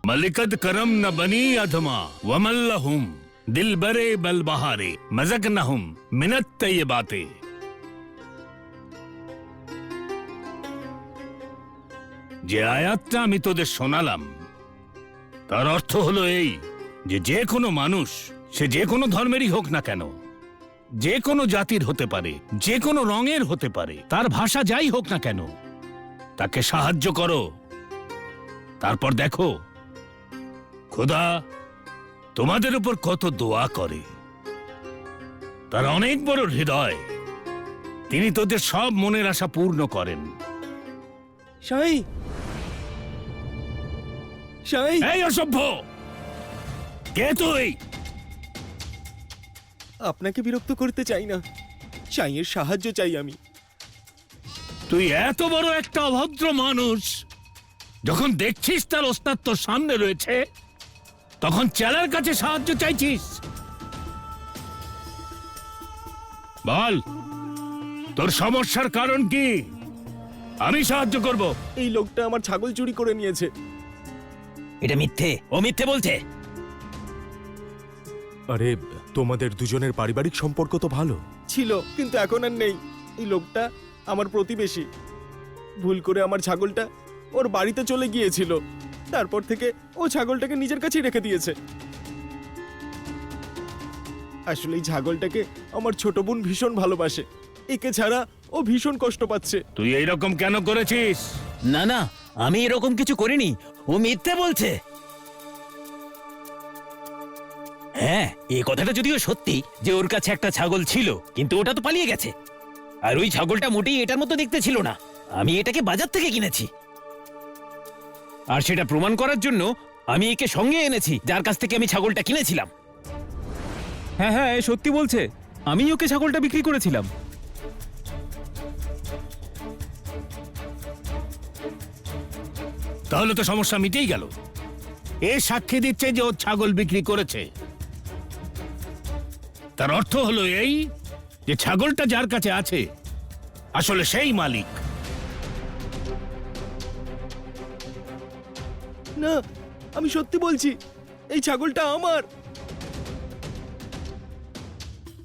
मलिकद करम न बनी अधमा वमल्लहुम दिल बरे बल बहारे मजक नहुम मिनत ये बातें। যে আয়াতটা আমি তোদের শোনালাম তার অর্থ হলো এই যে যে কোনো মানুষ সে যে কোনো ধর্মেরই হোক না কেন, যে কোনো জাতির হতে পারে, যে কোনো রঙের হতে পারে, তার ভাষা যাই হোক না কেন, তাকে সাহায্য করো। তারপর দেখো খোদা তোমাদের উপর কত দোয়া করে। তার অনেক বড় হৃদয়, তিনি তোদের সব মনের আশা পূর্ণ করেন। শাই শাই, এই অসভ্য, কে তুই? আপনাকে বিরক্ত করতে চাই না, শাইয়ের সাহায্য চাই আমি। তুই এত বড় একটা অভদ্র মানুষ, যখন দেখছিস তার ওস্তাদ তোর সামনে রয়েছে তখন চেলার কাছে সাহায্য চাইছিস? বল তোর সমস্যার কারণ কি, আমি সাহায্য করব। এই লোকটা আমার ছাগল চুরি করে নিয়েছে। এটা মিথ্যে, ও মিথ্যে বলছে। আরে তোমাদের দুজনের পারিবারিক সম্পর্ক তো ভালো ছিল, কিন্তু এখন আর নেই। এই লোকটা আমার প্রতিবেশী, ভুল করে আমার ছাগলটা ওর বাড়িতে চলে গিয়েছিল। তারপর থেকে ও ছাগলটাকে নিজের কাছেই রেখে দিয়েছে। আসলে এই ছাগলটাকে আমার ছোট বোন ভীষণ ভালোবাসে, একে ছাড়া ও ভীষণ কষ্ট পাচ্ছে। তুই এইরকম কেন করেছিস? না না, আমি এরকম কিছু করিনি, ও মিথ্যে বলছে। হ্যাঁ, এই কথাটা যদিও সত্যি যে ওর কাছে একটা ছাগল ছিল, কিন্তু ওটা তো পালিয়ে গেছে। আর ওই ছাগলটা মোটেই এটার মতো দেখতে ছিল না। আমি এটাকে বাজার থেকে কিনেছি, আর সেটা প্রমাণ করার জন্য আমি একে সঙ্গে এনেছি যার কাছ থেকে আমি ছাগলটা কিনেছিলাম। হ্যাঁ হ্যাঁ, এ সত্যি বলছে, আমি ওকে ছাগলটা বিক্রি করেছিলাম। তাহলে তো সমস্যা মিটেই গেল। এ সাক্ষী দিচ্ছে যে ও ছাগল বিক্রি করেছে, তার অর্থ হলো এই যে ছাগলটা যার কাছে আছে আসলে সেই মালিক। না, আমি সত্যি বলছি, এই ছাগলটা আমার।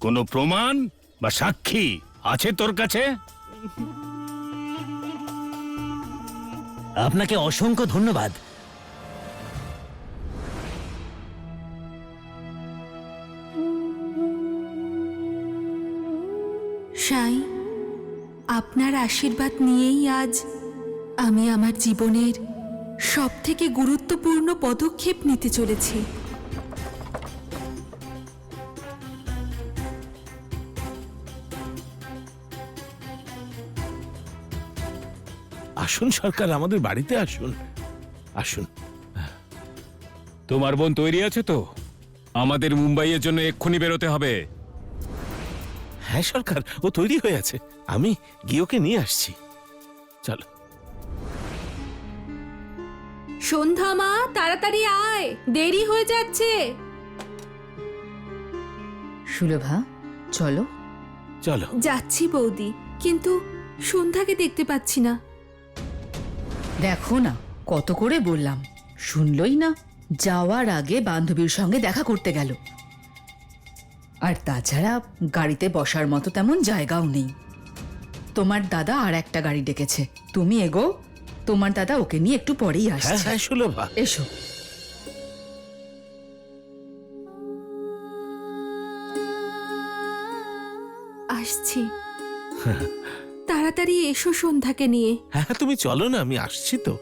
কোনো প্রমাণ বা সাক্ষী আছে তোর কাছে? আপনাকে অসংখ্য ধন্যবাদ। সাই, আপনার আশীর্বাদ নিয়েই আজ আমি আমার জীবনের সবথেকে গুরুত্বপূর্ণ পদক্ষেপ নিতে চলেছি। আসুন সরকার, আমাদের বাড়িতে আসুন, আসুন। তোমার বোন তৈরি আছে তো? আমাদের মুম্বাইয়ের জন্য এক্ষুনি বেরোতে হবে। হ্যাঁ সরকার, ও তৈরি হয়ে আছে, আমি গিয়ে ওকে নিয়ে আসছি। চলো। সন্ধ্যা মা, তাড়াতাড়ি আয়, দেরি হয়ে যাচ্ছে। সুলভা, চলো। চলো। যাচ্ছি বৌদি, কিন্তু সন্ধ্যাকে দেখতে পাচ্ছি না। দেখো না, কত করে বললাম, শুনলই না। যাওয়ার আগে বান্ধবীর সঙ্গে দেখা করতে গেল। আর তাছাড়া গাড়িতে বসার মতো তেমন জায়গাও নেই। তোমার দাদা আর একটা গাড়ি ডেকেছে, তুমি এগো, তোমার দাদা ওকে নিয়ে একটু পরেই হ্যাঁ আসছে। হ্যাঁ সুলভা, এসো। আসছি। তাড়াতাড়ি এসো সন্ধ্যাকে নিয়ে। হ্যাঁ তুমি চলো না, আমি আসছি তো।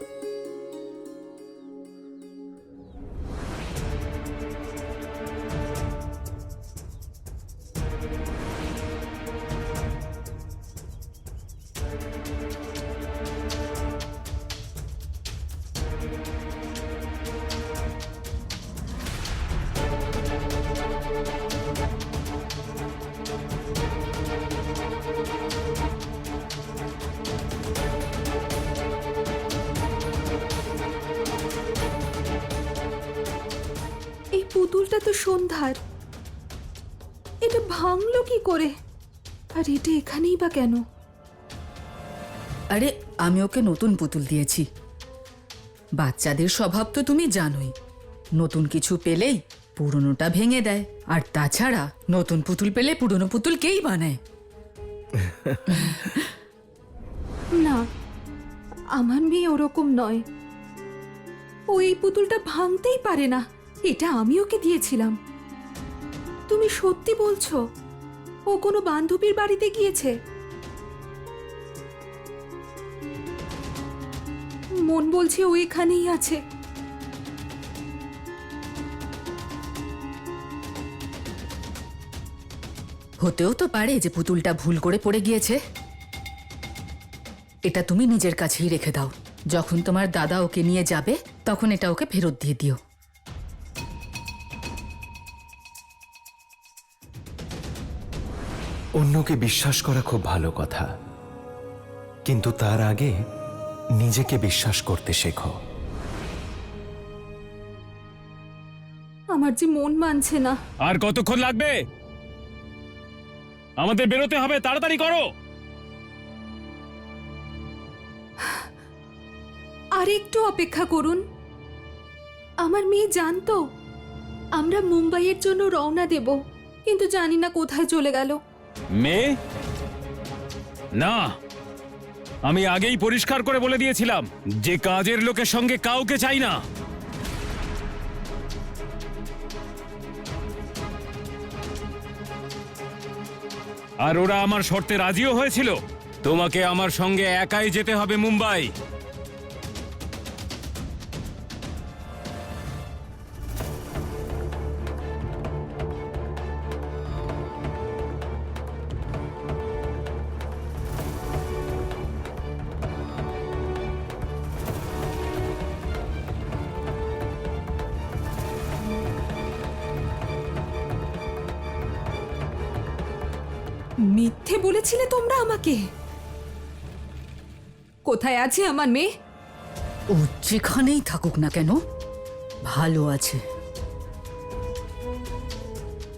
এই পুতুলটা তো সন্ধ্যার, এটা ভাঙলো কি করে? আর এটা এখানেই বা কেন? আরে আমি ওকে নতুন পুতুল দিয়েছি। বাচ্চাদের স্বভাব তো তুমি জানোই, নতুন কিছু পেলেই পুরনোটা ভেঙে দেয়। আর তাছাড়া নতুন পুতুল পেলে পুরনো পুতুল কেই বানায়। না, আমার মেয়ে ওরকম নয়। ও এই পুতুলটা ভাঙতেই পারে না। এটা আমি ওকে দিয়েছিলাম। তুমি সত্যি বলছো ও কোনো বান্ধবীর বাড়িতে গিয়েছে? মন বলছে ও এখানেই আছে। হতেও তো পারে যে পুতুলটা ভুল করে পড়ে গিয়েছে। এটা তুমি নিজের কাছেই রেখে দাও। যখন তোমার দাদা ওকে নিয়ে যাবে তখন এটা ওকে ফেরত দিয়ে দিও। অন্যকে বিশ্বাস করা খুব ভালো কথা, কিন্তু তার আগে নিজেকে বিশ্বাস করতে শেখো। আমার যে মন মানছে না। আর কতক্ষণ লাগবে? আমাদের বেরোতে হবে, তাড়াতাড়ি করো। আর একটু অপেক্ষা করুন। আমার মেয়ে জানতো আমরা মুম্বাইয়ের জন্য রওনা দেব, কিন্তু জানি না কোথায় চলে গেল। মেয়ে? না, আমি আগেই পরিষ্কার করে বলে দিয়েছিলাম যে কাজের লোকের সঙ্গে কাউকে চাই না। আর ওরা আমার শর্তে রাজিও হয়েছিল। তোমাকে আমার সঙ্গে একাই যেতে হবে মুম্বাই। মিথ্যে বলেছিলে তোমরা আমাকে। কোথায় আছে আমার মেয়ে? ও যেখানেই থাকুক না কেন ভালো আছে।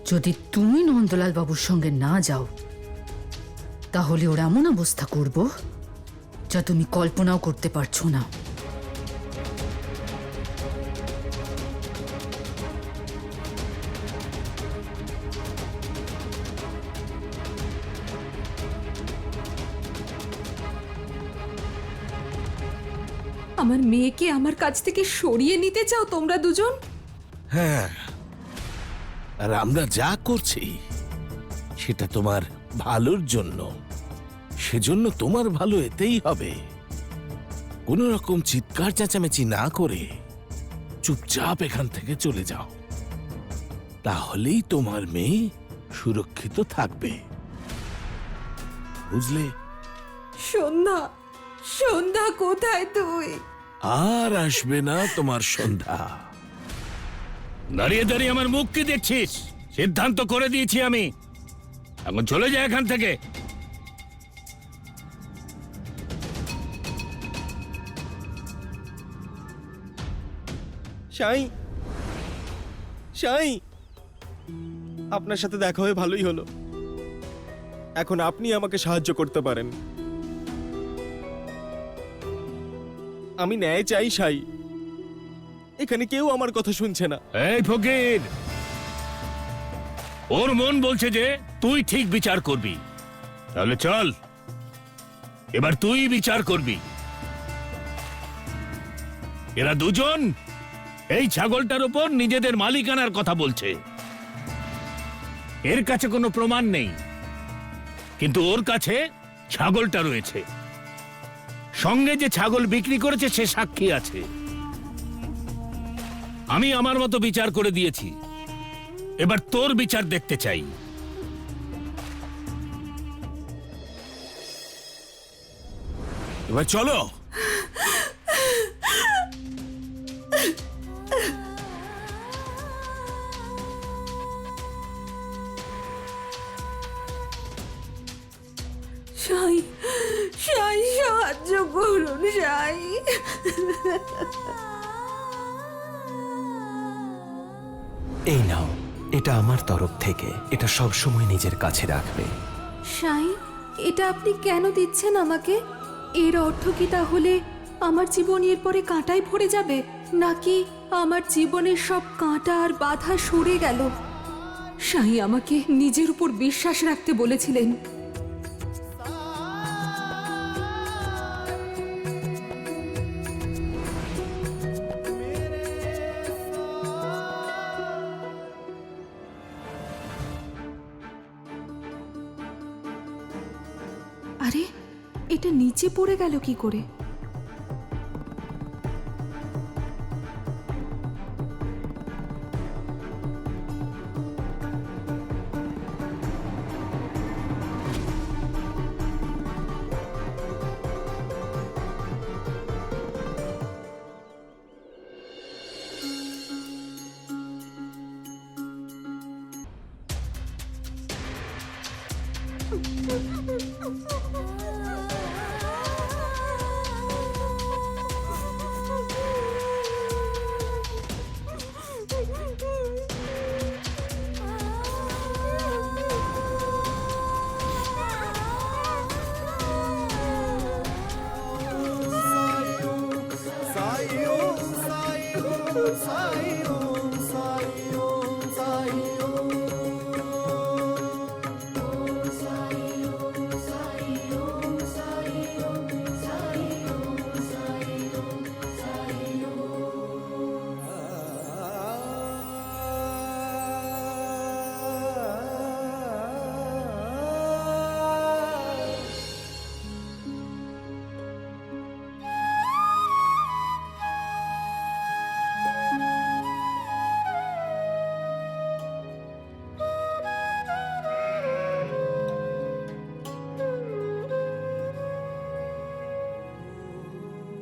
যদি তুমি নন্দলাল বাবুর সঙ্গে না যাও তাহলে ওর এমন অবস্থা করব যা তুমি কল্পনাও করতে পারছো না। আমার মেয়েকে আমার কাছ থেকে সরিয়ে নিতে চাও তোমরা দুজন? হ্যাঁ, আর আমরা যা করছি সেটা তোমার ভালোর জন্য। সেজন্য তোমার ভালো এতেই হবে। কোন রকম চিৎকার চেঁচামেচি না করে চুপচাপ এখান থেকে চলে যাও, তাহলেই তোমার মেয়ে সুরক্ষিত থাকবে, বুঝলে? সন্ধ্যা, সন্ধ্যা কোথায় তুই? আর আসবে না তোমার সন্ধ্যা। দাঁড়িয়ে দাঁড়িয়ে আমার মুখ কি দেখছিস? সিদ্ধান্ত করে দিয়েছি আমি। এখন চলে যায় এখান থেকে। সাই, সাই, আপনার সাথে দেখা হয়ে ভালোই হলো। এখন আপনি আমাকে সাহায্য করতে পারেন। আমি ন্যায় চাই সাই। এখানে কেউ আমার কথা শুনছে না। এই ফকির, ওর মন বলছে যে তুই ঠিক বিচার করবি। তাহলে চল, এবার তুই বিচার করবি। এরা দুজন এই ছাগলটার উপর নিজেদের মালিকানার কথা বলছে। এর কাছে কোনো প্রমাণ নেই, কিন্তু ওর কাছে ছাগলটা রয়েছে। সঙ্গে যে ছাগল বিক্রি করেছে সে সাক্ষী আছে। আমি আমার মতো বিচার করে দিয়েছি, এবার তোর বিচার দেখতে চাই। এবার চলো। সাই, সাই, সাহায্য করুন সাই। এই নাও, এটা আমার তরফ থেকে। এটা সব সময় নিজের কাছে রাখবে। সাই, এটা আপনি কেন দিচ্ছেন আমাকে? এর অর্থ কি তাহলে আমার জীবন এরপরে কাঁটায় ভরে যাবে, নাকি আমার জীবনের সব কাঁটা আর বাধা সরে গেল? সাই আমাকে নিজের উপর বিশ্বাস রাখতে বলেছিলেন। আরে, এটা নিচে পড়ে গেল কি করে?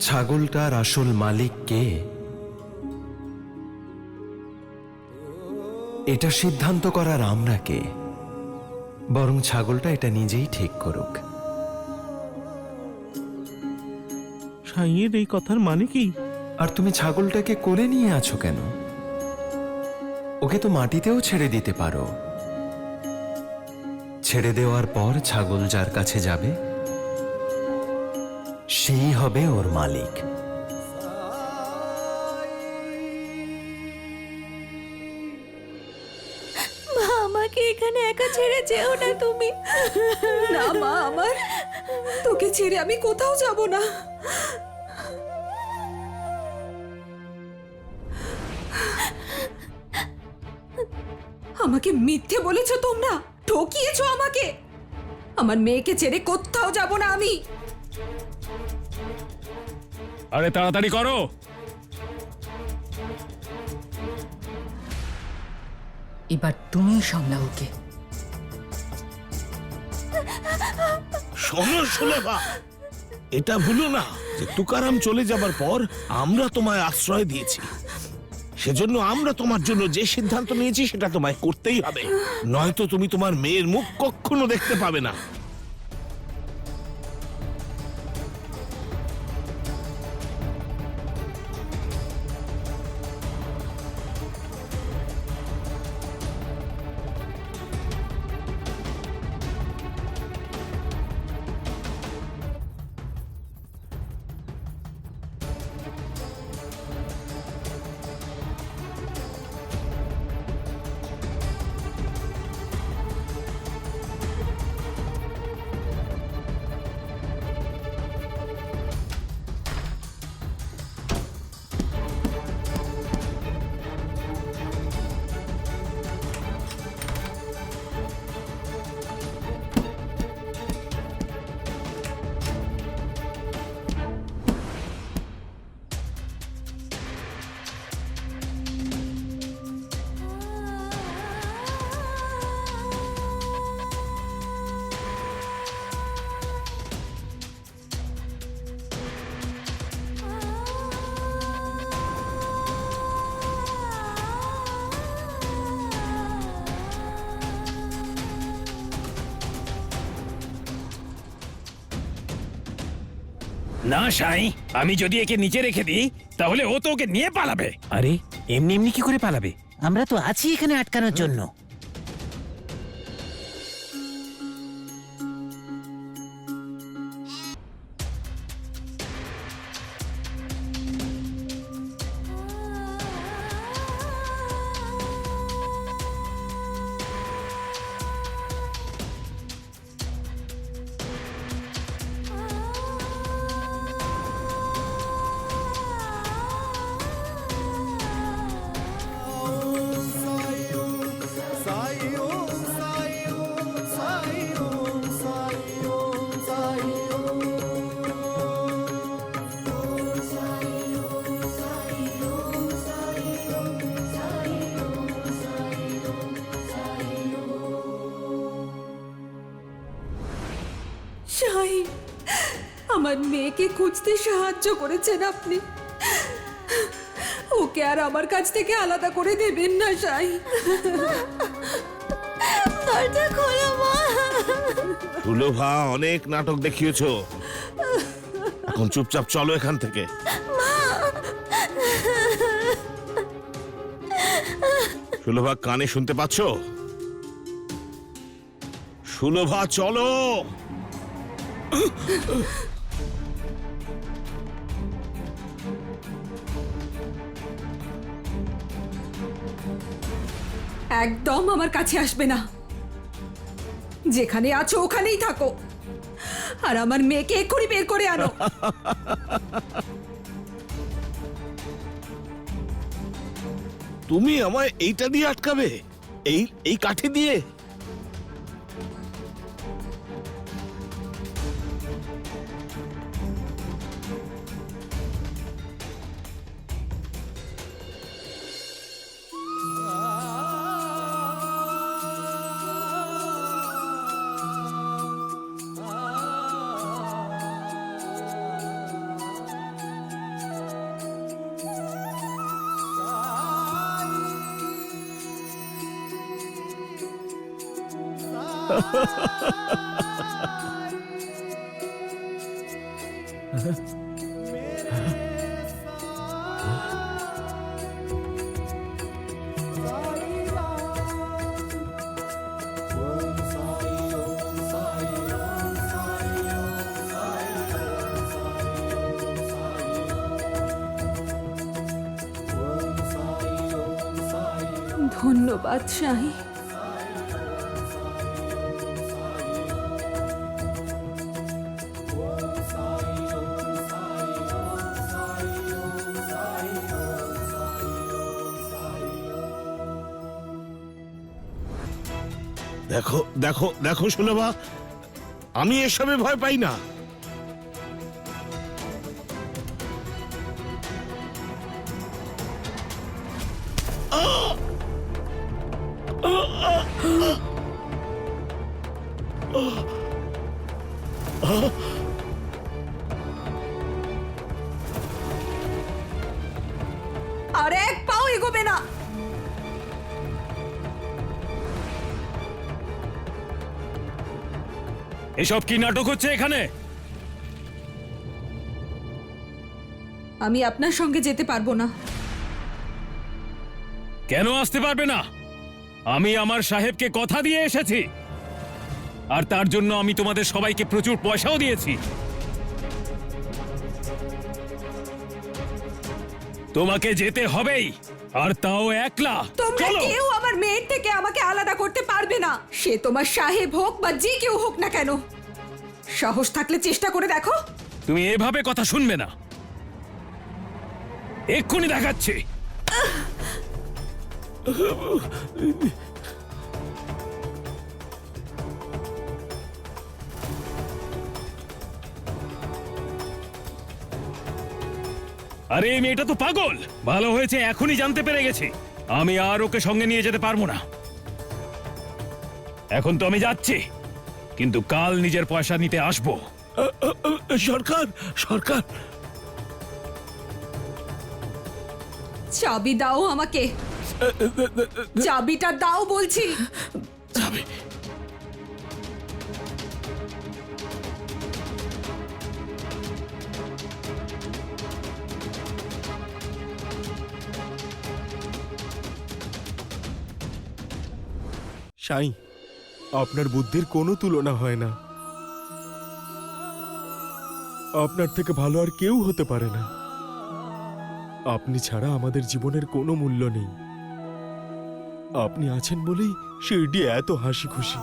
ছাগলটার আসল মালিক কে, এটা সিদ্ধান্ত করার আমরা কে? বরং ছাগলটা এটা নিজেই ঠিক করুক। সাইয়ের এই কথার মানে কি? আর তুমি ছাগলটাকে কোলে নিয়ে আছো কেন? ওকে তো মাটিতেও ছেড়ে দিতে পারো। ছেড়ে দেওয়ার পর ছাগল যার কাছে যাবে সেই হবে ওর মালিক। মা, আমাকে এখানে একা ছেড়ে যেও না তুমি। না মা আমার, তোকে ছেড়ে আমি কোথাও যাব না। আমাকে মিথ্যে বলেছো তোমরা, ঠকিয়েছো আমাকে। আমার মেয়েকে ছেড়ে কোথাও যাব না আমি। আরে তাড়াতাড়ি করো। এবার তুমি সামলাও ওকে। শোনো সুলেখা, এটা ভুলো না যে তুকারাম চলে যাবার পর আমরা তোমায় আশ্রয় দিয়েছি। সেজন্য আমরা তোমার জন্য যে সিদ্ধান্ত নিয়েছি সেটা তোমায় করতেই হবে, নয়তো তুমি তোমার মেয়ের মুখ কখনো দেখতে পাবে না। না সাই, আমি যদি একে নিচে রেখে দিই তাহলে ও তো ওকে নিয়ে পালাবে। আরে এমনি এমনি কি করে পালাবে? আমরা তো আছি এখানে আটকানোর জন্য। আমার মেয়েকে খুঁজতে সাহায্য করেছেন আপনি। ওকে আর আমার কাছ থেকে আলাদা করে দেবেন না সাই। দরজা খোলো মা। সুলভা, অনেক নাটক দেখিয়েছো, এখন চুপচাপ চলো এখান থেকে। সুলভা, কানে শুনতে পাচ্ছো? সুলভা, চলো। একদম আমার কাছে আসবে না। যেখানে আছো ওখানেই থাকো, আর আমার মেয়েকে এক্ষুনি বের করে আনো। তুমি আমায় এইটা দিয়ে আটকাবে? এই কাঠি দিয়ে? ধন্যবাদ সাই। দেখো দেখো দেখো সুলভা, আমি এসবে ভয় পাই না। আর এক পাও এগোবে না। এসব কি নাটক হচ্ছে এখানে? আমি আপনার সঙ্গে যেতে পারবো না। কেন আসতে পারবে না? আমি আমার সাহেবকে কথা দিয়ে এসেছি, আর তার জন্য আমি তোমাদের সবাইকে প্রচুর পয়সাও দিয়েছি। তোমাকে যেতে হবেই, আর তাও একলা। তোমরা চলো। কেউ আমার মেয়ের থেকে আমাকে আলাদা করতে পারবে না, সে তোমার সাহেব হোক বা যে কেউ হোক না কেন। সাহস থাকলে চেষ্টা করে দেখো। তুমি এভাবে কথা শুনবে না, এক্ষুনি দেখাচ্ছি। আরে এই মেয়েটা তো পাগল। ভালো হয়েছে এখনই জানতে পেরে গেছি। আমি আর ওকে সঙ্গে নিয়ে যেতে পারবো না। এখন তো আমি যাচ্ছি, কিন্তু কাল নিজের পয়সা নিতে আসবো। সরকার, সরকার, চাবি দাও আমাকে। চাবিটা দাও বলছি। সাই, আপনার বুদ্ধির কোনো তুলনা হয় না। আপনার থেকে ভালো আর কেউ হতে পারে না। আপনি ছাড়া আমাদের জীবনের কোনো মূল্য নেই। আপনি আছেন বলেই শিরডি এত হাসি খুশি।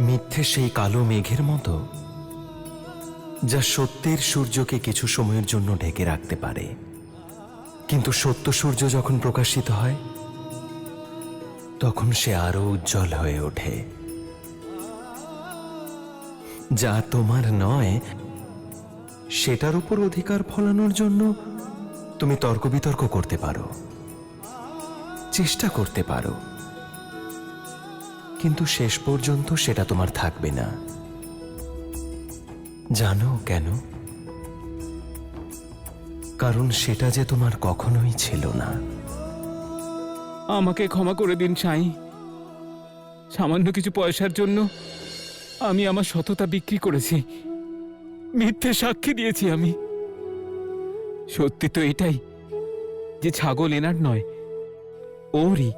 মিথ্যে সেই কালো মেঘের মতো, যা সত্যের সূর্যকে কিছু সময়ের জন্য ঢেকে রাখতে পারে, কিন্তু সত্য সূর্য যখন প্রকাশিত হয় তখন সে আরো উজ্জ্বল হয়ে ওঠে। যা তোমার নয় সেটার উপর অধিকার ফলানোর জন্য তুমি তর্ক বিতর্ক করতে পারো, চেষ্টা করতে পারো, কিন্তু শেষ পর্যন্ত সেটা তোমার থাকবে না। জানো কেন? কারণ সেটা যে তোমার কখনোই ছিল না। আমাকে ক্ষমা করে দিন সাই। সামান্য কিছু পয়সার জন্য আমি আমার সততা বিক্রি করেছি, মিথ্যে সাক্ষী দিয়েছি আমি। সত্যি তো এটাই যে ছাগল এনার নয়, ওরই।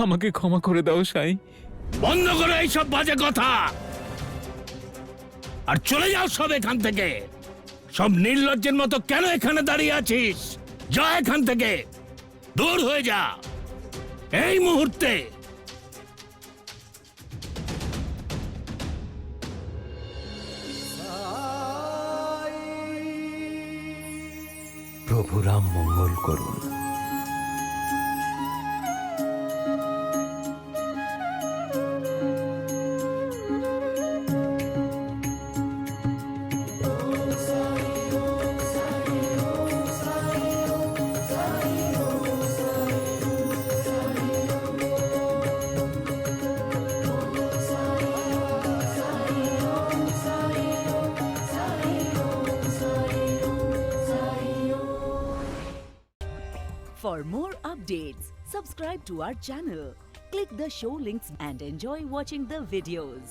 আমাকে ক্ষমা করে দাও সাই। বন্ধ করো এইসব বাজে কথা আর চলে যাও সব এখান থেকে। সব নির্লজ্জের মতো কেন এখানে দাঁড়িয়ে আছিস? যা এখান থেকে, দূর হয়ে যা এই মুহূর্তে। প্রভু রাম মঙ্গল করুন। For more updates, subscribe to our channel, click the show links and enjoy watching the videos.